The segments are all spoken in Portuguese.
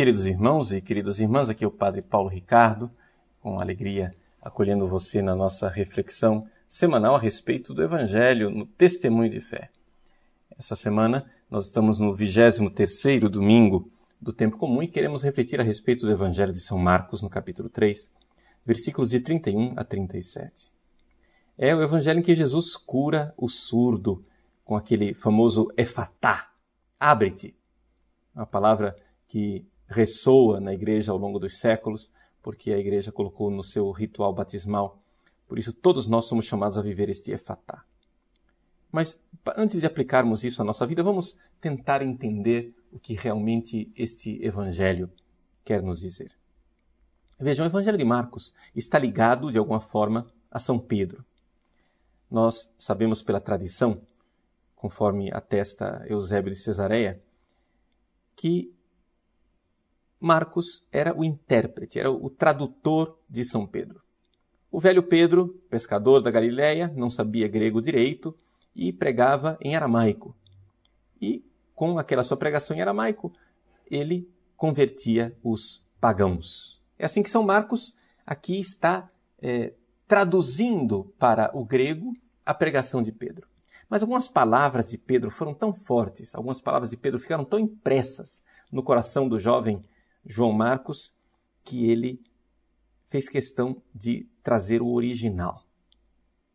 queridos irmãos e queridas irmãs, aqui é o Padre Paulo Ricardo, com alegria acolhendo você na nossa reflexão semanal a respeito do Evangelho no Testemunho de Fé. Essa semana nós estamos no 23º domingo do Tempo Comum e queremos refletir a respeito do Evangelho de São Marcos, no capítulo 3, versículos de 31 a 37. É o Evangelho em que Jesus cura o surdo com aquele famoso efatá, abre-te, uma palavra que ressoa na igreja ao longo dos séculos, porque a igreja colocou no seu ritual batismal. Por isso, todos nós somos chamados a viver este efatá. Mas, antes de aplicarmos isso à nossa vida, vamos tentar entender o que realmente este evangelho quer nos dizer. Vejam, o evangelho de Marcos está ligado, de alguma forma, a São Pedro. Nós sabemos pela tradição, conforme atesta Eusébio de Cesareia, que Marcos era o intérprete, era o tradutor de São Pedro. O velho Pedro, pescador da Galileia, não sabia grego direito e pregava em aramaico. E com aquela sua pregação em aramaico, ele convertia os pagãos. É assim que São Marcos aqui está traduzindo para o grego a pregação de Pedro. Mas algumas palavras de Pedro foram tão fortes, algumas palavras de Pedro ficaram tão impressas no coração do jovem João Marcos, que ele fez questão de trazer o original.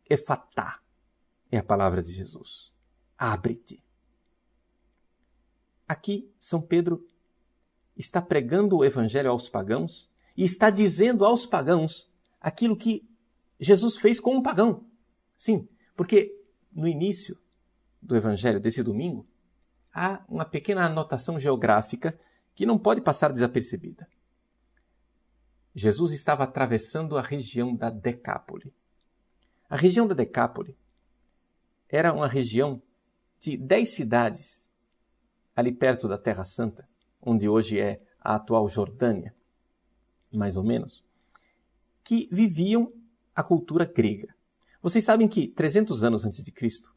Efatá é a palavra de Jesus. Abre-te. Aqui, São Pedro está pregando o evangelho aos pagãos e está dizendo aos pagãos aquilo que Jesus fez com um pagão. Sim, porque no início do evangelho desse domingo, há uma pequena anotação geográfica que não pode passar desapercebida. Jesus estava atravessando a região da Decápole. A região da Decápole era uma região de 10 cidades, ali perto da Terra Santa, onde hoje é a atual Jordânia, mais ou menos, que viviam a cultura grega. Vocês sabem que 300 anos antes de Cristo,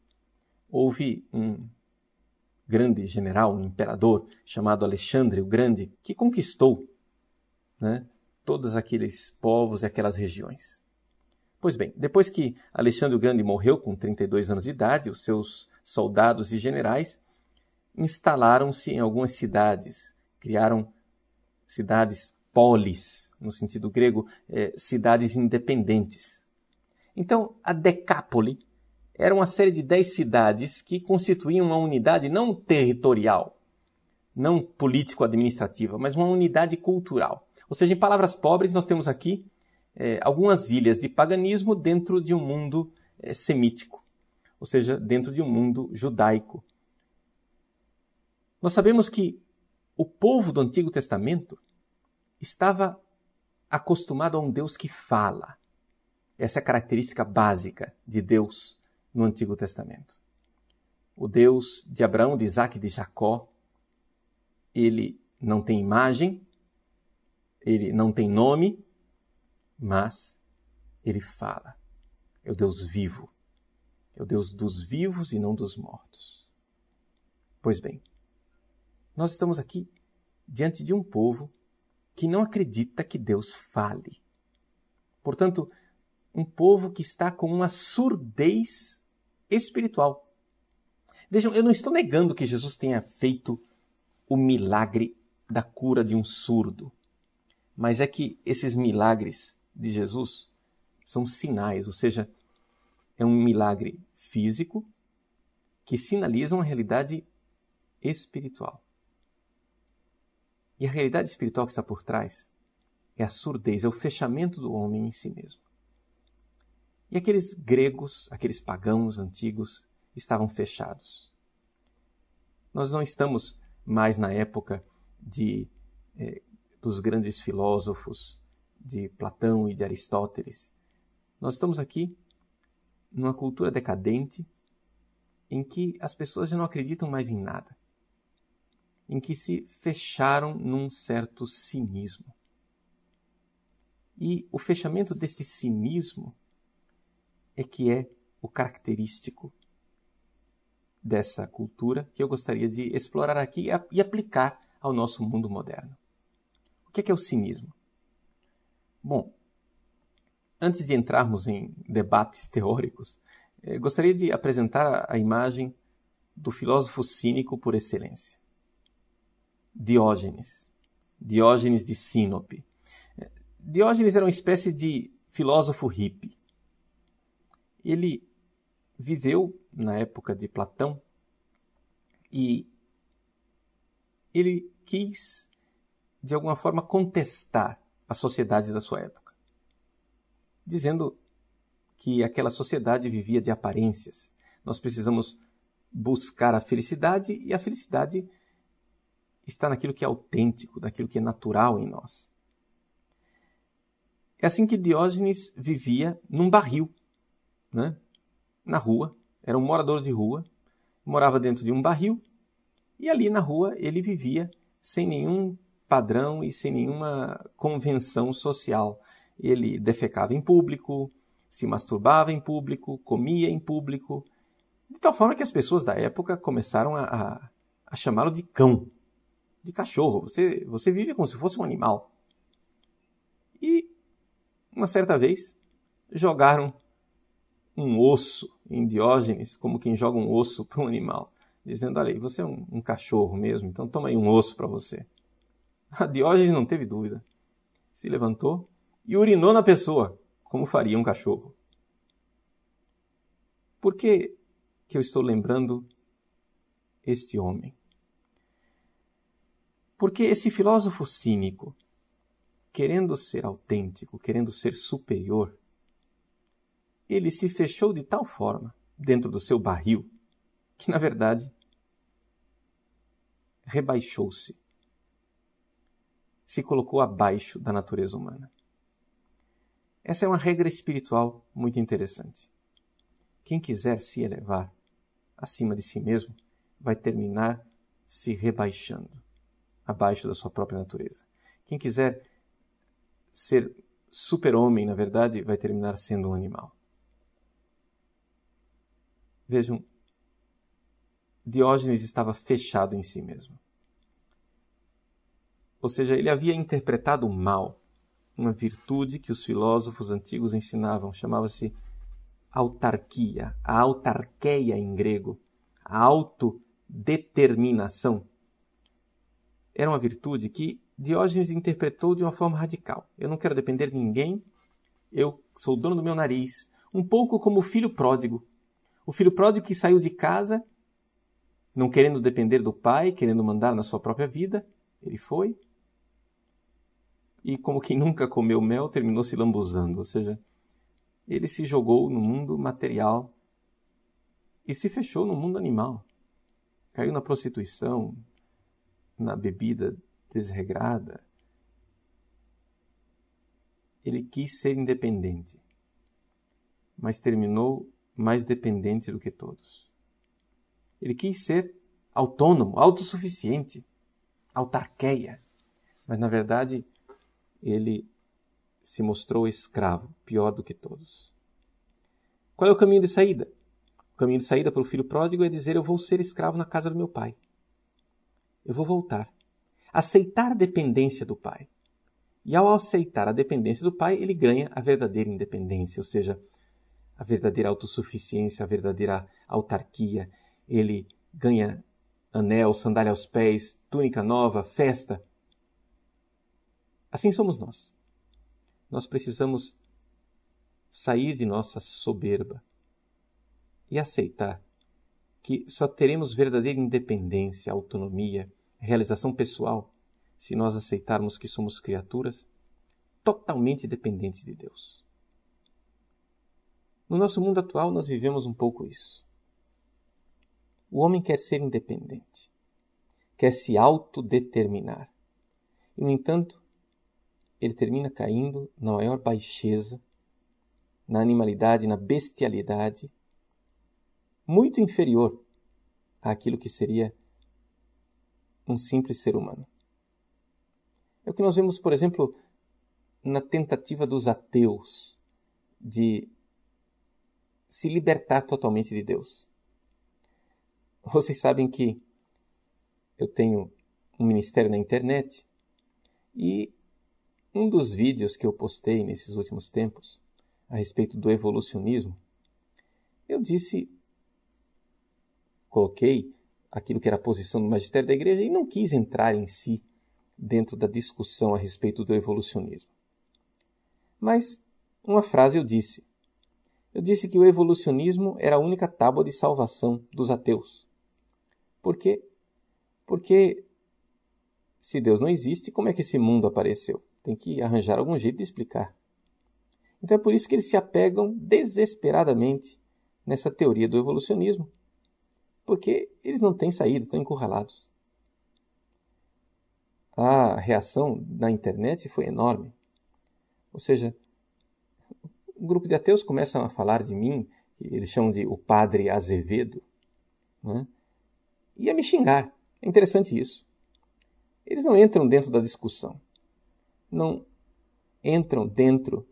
houve um grande general, um imperador, chamado Alexandre o Grande, que conquistou, todos aqueles povos e aquelas regiões. Pois bem, depois que Alexandre o Grande morreu com 32 anos de idade, os seus soldados e generais instalaram-se em algumas cidades, criaram cidades polis, no sentido grego, cidades independentes. Então, a Decápole era uma série de 10 cidades que constituíam uma unidade não territorial, não político-administrativa, mas uma unidade cultural. Ou seja, em palavras pobres, nós temos aqui algumas ilhas de paganismo dentro de um mundo semítico, ou seja, dentro de um mundo judaico. Nós sabemos que o povo do Antigo Testamento estava acostumado a um Deus que fala. Essa é a característica básica de Deus no Antigo Testamento. O Deus de Abraão, de Isaac e de Jacó, ele não tem imagem, ele não tem nome, mas ele fala. É o Deus vivo. É o Deus dos vivos e não dos mortos. Pois bem, nós estamos aqui diante de um povo que não acredita que Deus fale. Portanto, um povo que está com uma surdez espiritual. Vejam, eu não estou negando que Jesus tenha feito o milagre da cura de um surdo. Mas é que esses milagres de Jesus são sinais, ou seja, é um milagre físico que sinaliza uma realidade espiritual. E a realidade espiritual que está por trás é a surdez, é o fechamento do homem em si mesmo. E aqueles gregos, aqueles pagãos antigos, estavam fechados. Nós não estamos mais na época dos grandes filósofos, de Platão e de Aristóteles. Nós estamos aqui numa cultura decadente em que as pessoas já não acreditam mais em nada, em que se fecharam num certo cinismo. E o fechamento deste cinismo é que é o característico dessa cultura que eu gostaria de explorar aqui e aplicar ao nosso mundo moderno. O que é o cinismo? Bom, antes de entrarmos em debates teóricos, gostaria de apresentar a imagem do filósofo cínico por excelência. Diógenes. Diógenes de Sinope. Diógenes era uma espécie de filósofo hippie. Ele viveu na época de Platão e ele quis, de alguma forma, contestar a sociedade da sua época, dizendo que aquela sociedade vivia de aparências. Nós precisamos buscar a felicidade e a felicidade está naquilo que é autêntico, naquilo que é natural em nós. É assim que Diógenes vivia num barril, né? Na rua, era um morador de rua, morava dentro de um barril e ali na rua ele vivia sem nenhum padrão e sem nenhuma convenção social. Ele defecava em público, se masturbava em público, comia em público, de tal forma que as pessoas da época começaram a chamá-lo de cão, de cachorro. Você vive como se fosse um animal. E, uma certa vez, jogaram um osso em Diógenes, como quem joga um osso para um animal, dizendo, olha aí, você é um cachorro mesmo, então toma aí um osso para você. A Diógenes não teve dúvida. Se levantou e urinou na pessoa, como faria um cachorro. Por que eu estou lembrando este homem? Porque esse filósofo cínico, querendo ser autêntico, querendo ser superior, ele se fechou de tal forma dentro do seu barril que, na verdade, rebaixou-se. Se colocou abaixo da natureza humana. Essa é uma regra espiritual muito interessante. Quem quiser se elevar acima de si mesmo vai terminar se rebaixando abaixo da sua própria natureza. Quem quiser ser super-homem, na verdade, vai terminar sendo um animal. Vejam, Diógenes estava fechado em si mesmo. Ou seja, ele havia interpretado mal uma virtude que os filósofos antigos ensinavam, chamava-se autarquia, a autarqueia em grego, a autodeterminação. Era uma virtude que Diógenes interpretou de uma forma radical. Eu não quero depender de ninguém, eu sou dono do meu nariz, um pouco como o filho pródigo. O filho pródigo que saiu de casa, não querendo depender do pai, querendo mandar na sua própria vida, ele foi. E como quem nunca comeu mel, terminou se lambuzando. Ou seja, ele se jogou no mundo material e se fechou no mundo animal. Caiu na prostituição, na bebida desregrada. Ele quis ser independente, mas terminou mais dependente do que todos. Ele quis ser autônomo, autossuficiente, autarqueia, mas na verdade ele se mostrou escravo, pior do que todos. Qual é o caminho de saída? O caminho de saída para o filho pródigo é dizer, eu vou ser escravo na casa do meu pai. Eu vou voltar. Aceitar a dependência do pai. E ao aceitar a dependência do pai, ele ganha a verdadeira independência, ou seja, a verdadeira autossuficiência, a verdadeira autarquia. Ele ganha anel, sandália aos pés, túnica nova, festa. Assim somos nós. Nós precisamos sair de nossa soberba e aceitar que só teremos verdadeira independência, autonomia, realização pessoal se nós aceitarmos que somos criaturas totalmente dependentes de Deus. No nosso mundo atual, nós vivemos um pouco isso. O homem quer ser independente, quer se autodeterminar. E, no entanto, ele termina caindo na maior baixeza, na animalidade, na bestialidade, muito inferior àquilo que seria um simples ser humano. É o que nós vemos, por exemplo, na tentativa dos ateus de se libertar totalmente de Deus. Vocês sabem que eu tenho um ministério na internet e um dos vídeos que eu postei nesses últimos tempos, a respeito do evolucionismo, eu coloquei aquilo que era a posição do magistério da igreja e não quis entrar em si dentro da discussão a respeito do evolucionismo. Mas uma frase eu disse. Eu disse que o evolucionismo era a única tábua de salvação dos ateus. Por quê? Porque se Deus não existe, como é que esse mundo apareceu? Tem que arranjar algum jeito de explicar. Então é por isso que eles se apegam desesperadamente nessa teoria do evolucionismo. Porque eles não têm saída, estão encurralados. A reação na internet foi enorme. Ou seja, um grupo de ateus começam a falar de mim, que eles chamam de o Padre Azevedo, né? E a me xingar. É interessante isso. Eles não entram dentro da discussão. Não entram dentro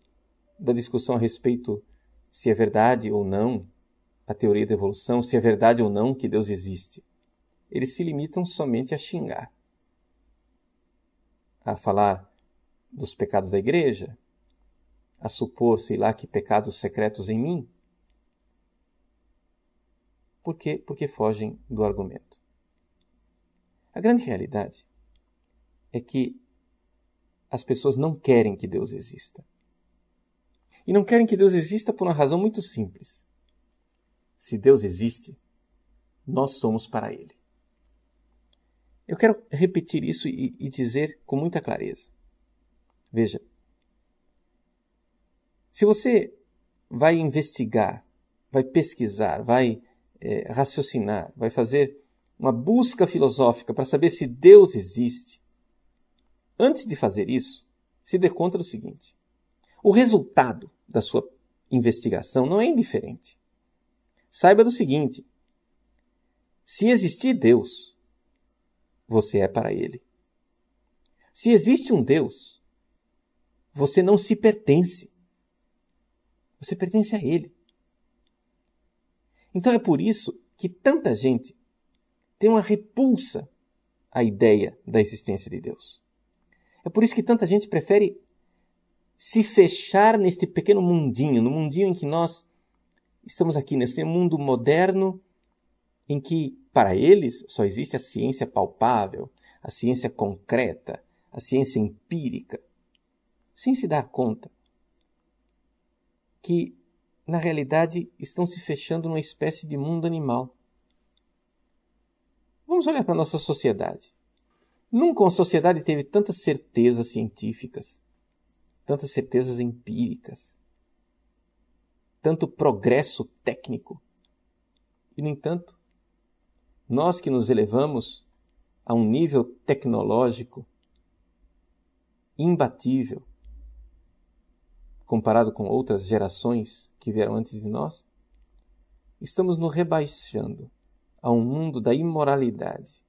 da discussão a respeito se é verdade ou não a teoria da evolução, se é verdade ou não que Deus existe. Eles se limitam somente a xingar, a falar dos pecados da igreja, a supor, sei lá, que pecados secretos em mim. Por quê? Porque fogem do argumento. A grande realidade é que as pessoas não querem que Deus exista. E não querem que Deus exista por uma razão muito simples. Se Deus existe, nós somos para Ele. Eu quero repetir isso e dizer com muita clareza. Veja, se você vai investigar, vai pesquisar, vai raciocinar, vai fazer uma busca filosófica para saber se Deus existe, antes de fazer isso, se dê conta do seguinte: o resultado da sua investigação não é indiferente. Saiba do seguinte: se existir Deus, você é para Ele. Se existe um Deus, você não se pertence. Você pertence a Ele. Então é por isso que tanta gente tem uma repulsa à ideia da existência de Deus. É por isso que tanta gente prefere se fechar neste pequeno mundinho, no mundinho em que nós estamos aqui, nesse mundo moderno em que, para eles, só existe a ciência palpável, a ciência concreta, a ciência empírica, sem se dar conta que, na realidade, estão se fechando numa espécie de mundo animal. Vamos olhar para a nossa sociedade. Nunca uma sociedade teve tantas certezas científicas, tantas certezas empíricas, tanto progresso técnico. E, no entanto, nós que nos elevamos a um nível tecnológico imbatível, comparado com outras gerações que vieram antes de nós, estamos nos rebaixando a um mundo da imoralidade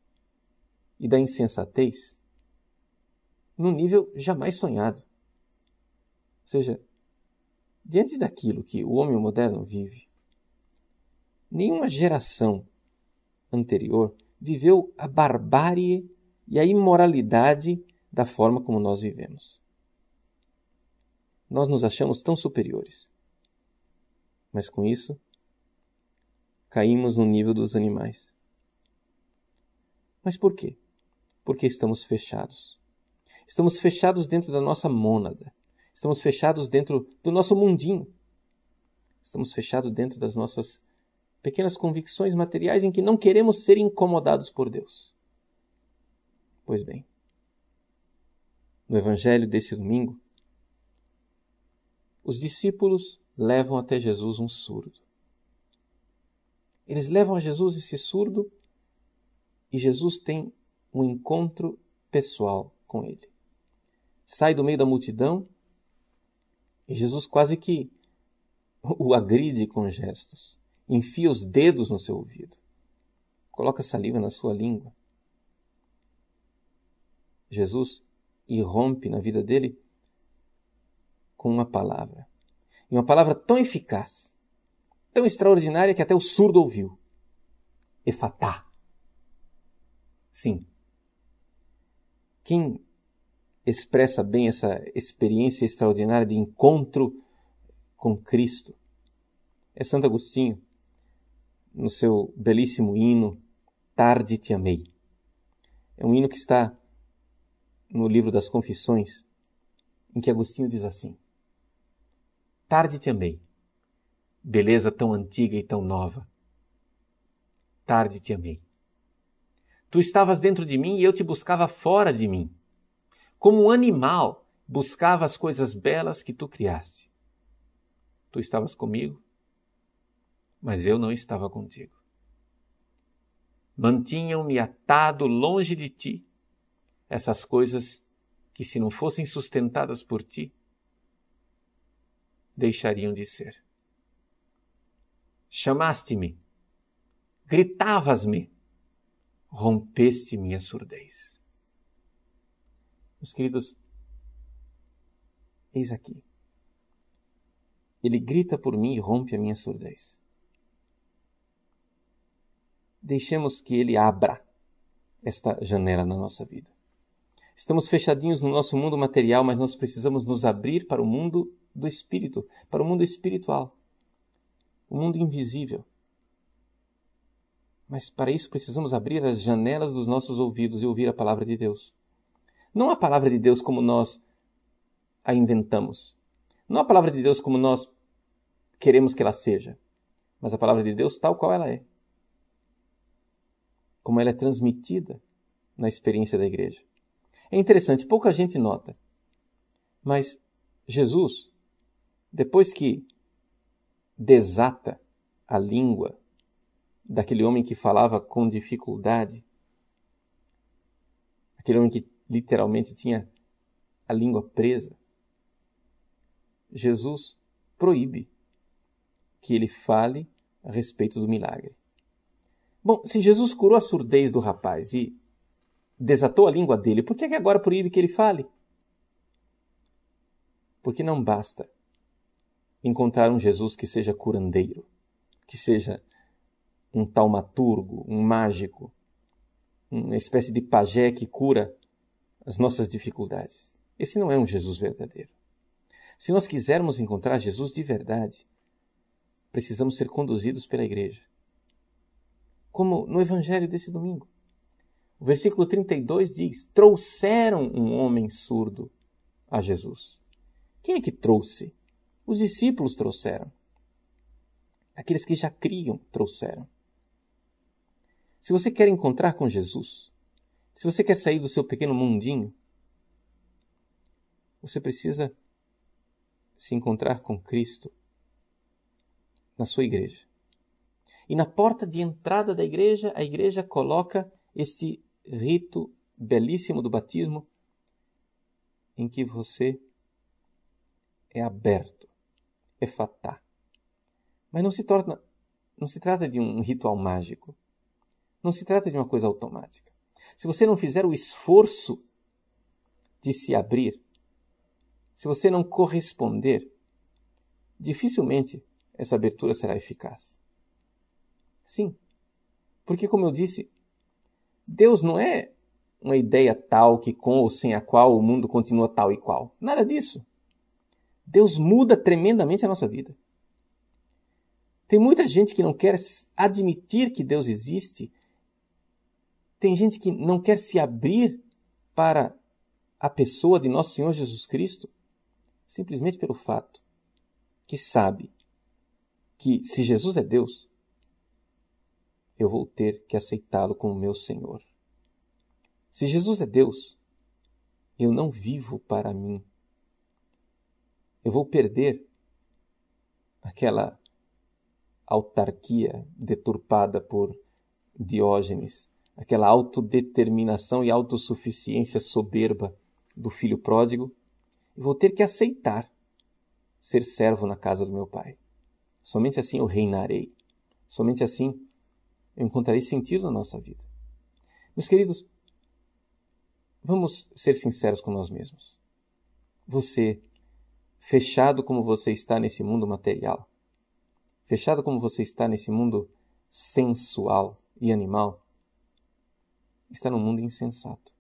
e da insensatez num nível jamais sonhado. Ou seja, diante daquilo que o homem moderno vive, nenhuma geração anterior viveu a barbárie e a imoralidade da forma como nós vivemos. Nós nos achamos tão superiores, mas com isso caímos no nível dos animais. Mas por quê? Porque estamos fechados. Estamos fechados dentro da nossa mônada. Estamos fechados dentro do nosso mundinho. Estamos fechados dentro das nossas pequenas convicções materiais em que não queremos ser incomodados por Deus. Pois bem, no Evangelho desse domingo, os discípulos levam até Jesus um surdo. Eles levam a Jesus esse surdo e Jesus tem um encontro pessoal com ele. Sai do meio da multidão e Jesus quase que o agride com gestos. Enfia os dedos no seu ouvido. Coloca saliva na sua língua. Jesus irrompe na vida dele com uma palavra. E uma palavra tão eficaz, tão extraordinária que até o surdo ouviu. Efatá. Sim. Quem expressa bem essa experiência extraordinária de encontro com Cristo é Santo Agostinho, no seu belíssimo hino Tarde Te Amei. É um hino que está no livro das Confissões, em que Agostinho diz assim: Tarde te amei, beleza tão antiga e tão nova. Tarde te amei. Tu estavas dentro de mim e eu te buscava fora de mim. Como um animal buscava as coisas belas que tu criaste. Tu estavas comigo, mas eu não estava contigo. Mantinham-me atado longe de ti essas coisas que, se não fossem sustentadas por ti, deixariam de ser. Chamaste-me, gritavas-me, rompeste minha surdez. Meus queridos, eis aqui. Ele grita por mim e rompe a minha surdez. Deixemos que ele abra esta janela na nossa vida. Estamos fechadinhos no nosso mundo material, mas nós precisamos nos abrir para o mundo do Espírito, para o mundo espiritual, o mundo invisível. Mas para isso precisamos abrir as janelas dos nossos ouvidos e ouvir a palavra de Deus. Não a palavra de Deus como nós a inventamos. Não a palavra de Deus como nós queremos que ela seja, mas a palavra de Deus tal qual ela é. Como ela é transmitida na experiência da igreja. É interessante, pouca gente nota, mas Jesus, depois que desata a língua daquele homem que falava com dificuldade, aquele homem que literalmente tinha a língua presa, Jesus proíbe que ele fale a respeito do milagre. Bom, se Jesus curou a surdez do rapaz e desatou a língua dele, por que agora proíbe que ele fale? Porque não basta encontrar um Jesus que seja curandeiro, que seja um taumaturgo, um mágico, uma espécie de pajé que cura as nossas dificuldades. Esse não é um Jesus verdadeiro. Se nós quisermos encontrar Jesus de verdade, precisamos ser conduzidos pela igreja. Como no evangelho desse domingo. O versículo 32 diz: trouxeram um homem surdo a Jesus. Quem é que trouxe? Os discípulos trouxeram. Aqueles que já criam trouxeram. Se você quer encontrar com Jesus, se você quer sair do seu pequeno mundinho, você precisa se encontrar com Cristo na sua igreja. E na porta de entrada da igreja, a igreja coloca este rito belíssimo do batismo, em que você é aberto, efatá. Mas não se trata de um ritual mágico. Não se trata de uma coisa automática. Se você não fizer o esforço de se abrir, se você não corresponder, dificilmente essa abertura será eficaz. Sim, porque como eu disse, Deus não é uma ideia tal que com ou sem a qual o mundo continua tal e qual. Nada disso. Deus muda tremendamente a nossa vida. Tem muita gente que não quer admitir que Deus existe. Tem gente que não quer se abrir para a pessoa de nosso Senhor Jesus Cristo, simplesmente pelo fato que sabe que se Jesus é Deus, eu vou ter que aceitá-lo como meu Senhor. Se Jesus é Deus, eu não vivo para mim. Eu vou perder aquela autarquia deturpada por Diógenes, aquela autodeterminação e autossuficiência soberba do filho pródigo. Eu vou ter que aceitar ser servo na casa do meu Pai. Somente assim eu reinarei. Somente assim eu encontrarei sentido na nossa vida. Meus queridos, vamos ser sinceros com nós mesmos. Você, fechado como você está nesse mundo material, fechado como você está nesse mundo sensual e animal, está num mundo insensato.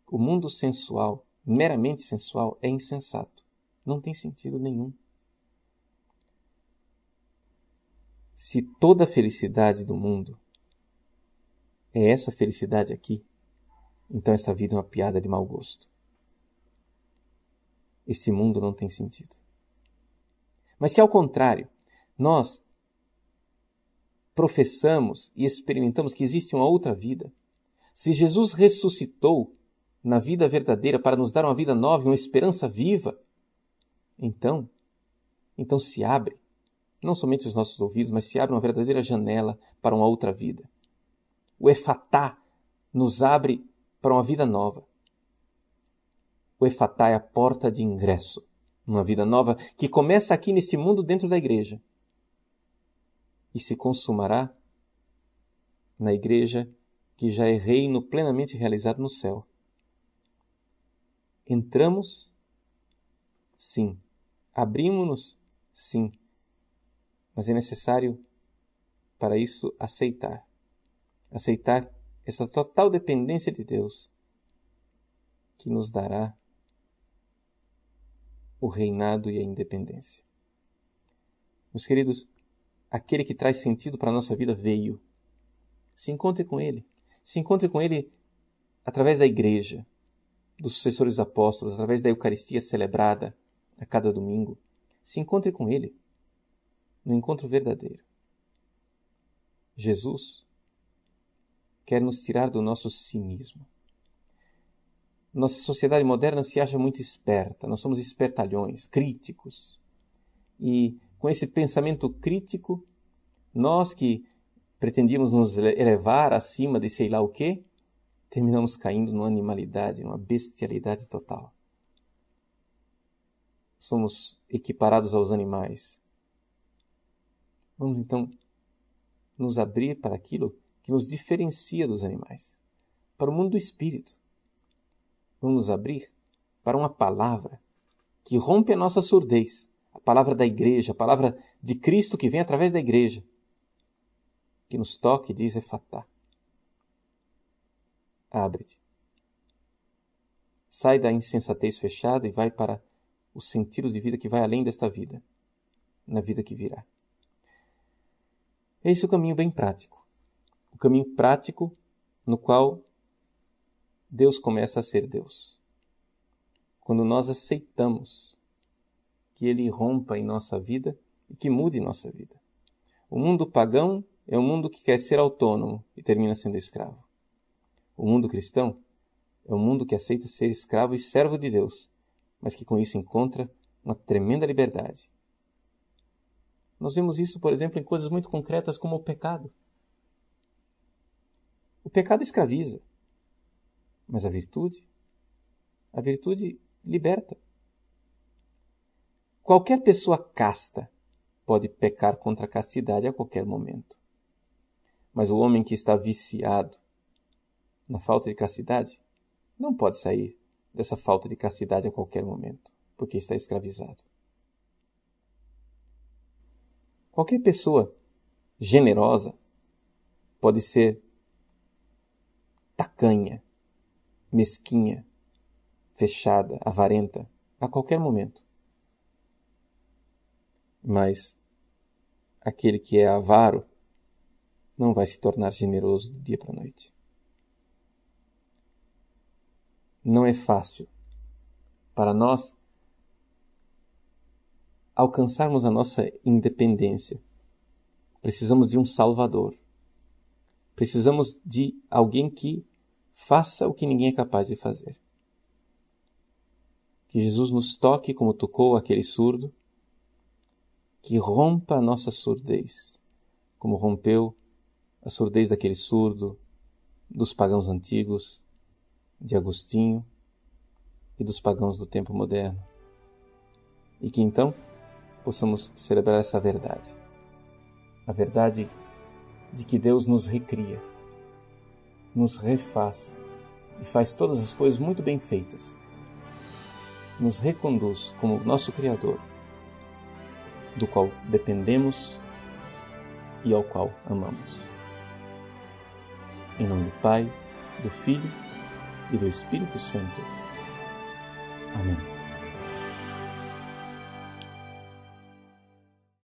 O mundo sensual, meramente sensual, é insensato. Não tem sentido nenhum. Se toda a felicidade do mundo é essa felicidade aqui, então essa vida é uma piada de mau gosto. Esse mundo não tem sentido. Mas se ao contrário, nós professamos e experimentamos que existe uma outra vida, se Jesus ressuscitou na vida verdadeira para nos dar uma vida nova e uma esperança viva, então se abre, não somente os nossos ouvidos, mas se abre uma verdadeira janela para uma outra vida. O Efatá nos abre para uma vida nova. O Efatá é a porta de ingresso, uma vida nova que começa aqui nesse mundo dentro da igreja e se consumará na igreja que já é reino plenamente realizado no céu. Entramos? Sim. Abrimos-nos? Sim. Mas é necessário, para isso, aceitar essa total dependência de Deus, que nos dará o reinado e a independência. Meus queridos, aquele que traz sentido para a nossa vida veio. Se encontre com Ele. Se encontre com Ele através da igreja, dos sucessores apóstolos, através da Eucaristia celebrada a cada domingo. Se encontre com Ele no encontro verdadeiro. Jesus quer nos tirar do nosso cinismo. Nossa sociedade moderna se acha muito esperta, nós somos espertalhões, críticos. E com esse pensamento crítico, nós que pretendíamos nos elevar acima de sei lá o quê, terminamos caindo numa animalidade, numa bestialidade total. Somos equiparados aos animais. Vamos então nos abrir para aquilo que nos diferencia dos animais, para o mundo do espírito. Vamos nos abrir para uma palavra que rompe a nossa surdez, a palavra da igreja, a palavra de Cristo que vem através da igreja, que nos toca e diz Efatá. Abre-te. Sai da insensatez fechada e vai para o sentido de vida que vai além desta vida, na vida que virá. Esse é o caminho bem prático. O caminho prático no qual Deus começa a ser Deus. Quando nós aceitamos que Ele rompa em nossa vida e que mude nossa vida. O mundo pagão é um mundo que quer ser autônomo e termina sendo escravo. O mundo cristão é um mundo que aceita ser escravo e servo de Deus, mas que com isso encontra uma tremenda liberdade. Nós vemos isso, por exemplo, em coisas muito concretas como o pecado. O pecado escraviza, mas a virtude liberta. Qualquer pessoa casta pode pecar contra a castidade a qualquer momento. Mas o homem que está viciado na falta de castidade não pode sair dessa falta de castidade a qualquer momento, porque está escravizado. Qualquer pessoa generosa pode ser tacanha, mesquinha, fechada, avarenta, a qualquer momento. Mas aquele que é avaro não vai se tornar generoso do dia para a noite. Não é fácil para nós alcançarmos a nossa independência. Precisamos de um Salvador. Precisamos de alguém que faça o que ninguém é capaz de fazer. Que Jesus nos toque como tocou aquele surdo, que rompa a nossa surdez, como rompeu a surdez daquele surdo, dos pagãos antigos, de Agostinho e dos pagãos do tempo moderno. E que então possamos celebrar essa verdade. A verdade de que Deus nos recria, nos refaz e faz todas as coisas muito bem feitas. Nos reconduz como nosso Criador, do qual dependemos e ao qual amamos. Em nome do Pai, do Filho e do Espírito Santo. Amém.